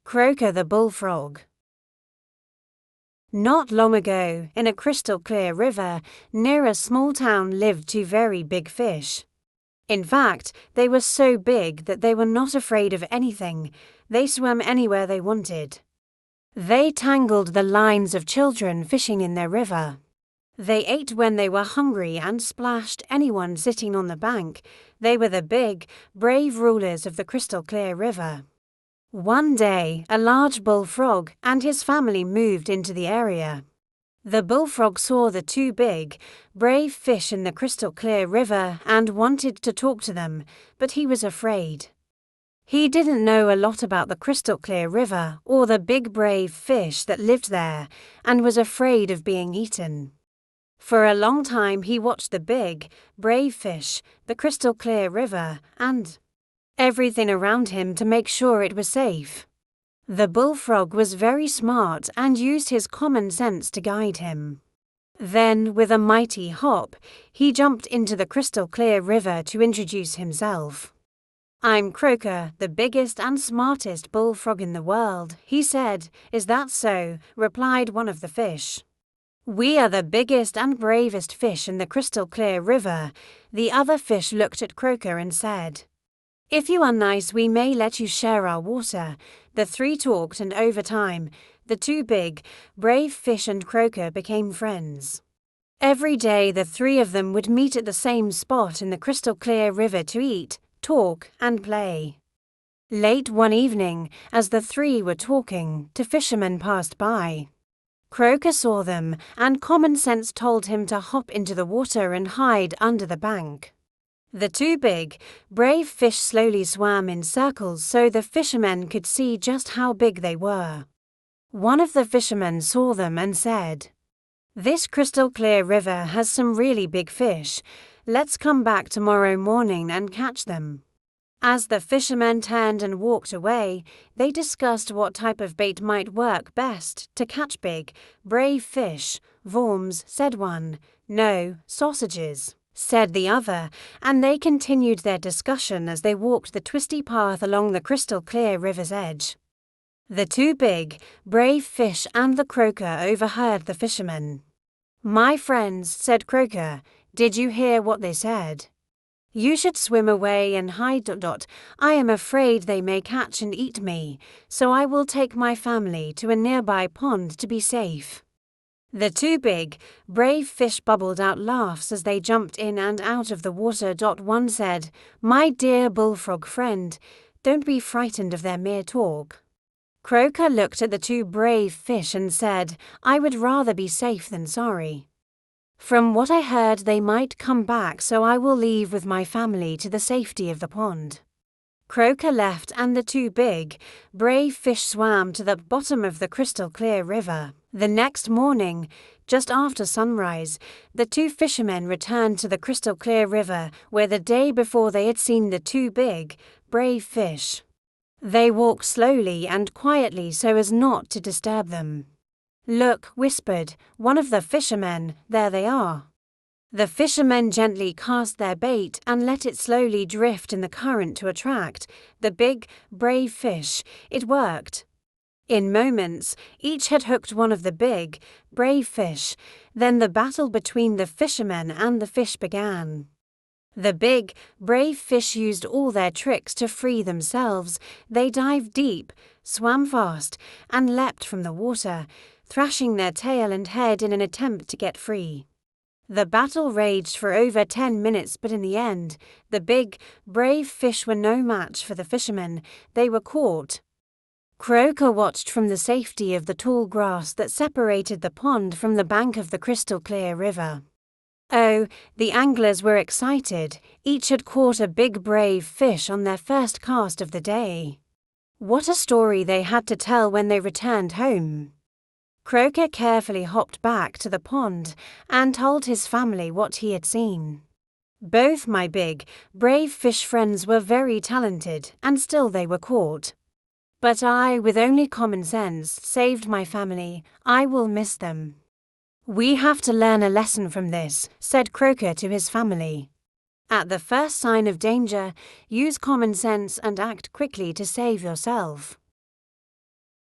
Kroaker the Bullfrog. Not long ago, in a crystal-clear river, near a small town lived two very big fish. In fact, they were so big that they were not afraid of anything. They swam anywhere they wanted. They tangled the lines of children fishing in their river. They ate when they were hungry and splashed anyone sitting on the bank. They were the big, brave rulers of the crystal-clear river. One day, a large bullfrog and his family moved into the area. The bullfrog saw the two big, brave fish in the crystal-clear river and wanted to talk to them, but he was afraid. He didn't know a lot about the crystal-clear river or the big brave fish that lived there and was afraid of being eaten. For a long time he watched the big, brave fish, the crystal-clear river, and everything around him to make sure it was safe. The bullfrog was very smart and used his common sense to guide him. Then, with a mighty hop, he jumped into the crystal-clear river to introduce himself. "I'm Kroaker, the biggest and smartest bullfrog in the world," he said. "Is that so?" replied one of the fish. "We are the biggest and bravest fish in the crystal-clear river." The other fish looked at Kroaker and said, "If you are nice, we may let you share our water." The three talked, and over time, the two big, brave fish and Kroaker became friends. Every day the three of them would meet at the same spot in the crystal-clear river to eat, talk, and play. Late one evening, as the three were talking, two fishermen passed by. Kroaker saw them, and common sense told him to hop into the water and hide under the bank. The two big, brave fish slowly swam in circles so the fishermen could see just how big they were. One of the fishermen saw them and said, "This crystal-clear river has some really big fish. Let's come back tomorrow morning and catch them." As the fishermen turned and walked away, they discussed what type of bait might work best to catch big, brave fish. "Worms," said one. "No, sausages," said the other, and they continued their discussion as they walked the twisty path along the crystal-clear river's edge. The two big, brave fish and the Kroaker overheard the fishermen. "My friends," said Kroaker, "did you hear what they said? You should swim away and hide. I am afraid they may catch and eat me, so I will take my family to a nearby pond to be safe." The two big, brave fish bubbled out laughs as they jumped in and out of the water. One said, "My dear bullfrog friend, don't be frightened of their mere talk." Kroaker looked at the two brave fish and said, "I would rather be safe than sorry. From what I heard, they might come back, so I will leave with my family to the safety of the pond." Kroaker left and the two big, brave fish swam to the bottom of the crystal-clear river. The next morning, just after sunrise, the two fishermen returned to the crystal-clear river where the day before they had seen the two big, brave fish. They walked slowly and quietly so as not to disturb them. "Look," whispered one of the fishermen, "there they are." The fishermen gently cast their bait and let it slowly drift in the current to attract the big, brave fish. It worked. In moments, each had hooked one of the big, brave fish. Then the battle between the fishermen and the fish began. The big, brave fish used all their tricks to free themselves. They dived deep, swam fast, and leapt from the water, thrashing their tail and head in an attempt to get free. The battle raged for over 10 minutes, but in the end, the big, brave fish were no match for the fishermen. They were caught. Kroaker watched from the safety of the tall grass that separated the pond from the bank of the crystal-clear river. Oh, the anglers were excited. Each had caught a big, brave fish on their first cast of the day. What a story they had to tell when they returned home. Kroaker carefully hopped back to the pond and told his family what he had seen. "Both my big, brave fish friends were very talented, and still they were caught. But I, with only common sense, saved my family. I will miss them." "We have to learn a lesson from this," said Kroaker to his family. "At the first sign of danger, use common sense and act quickly to save yourself."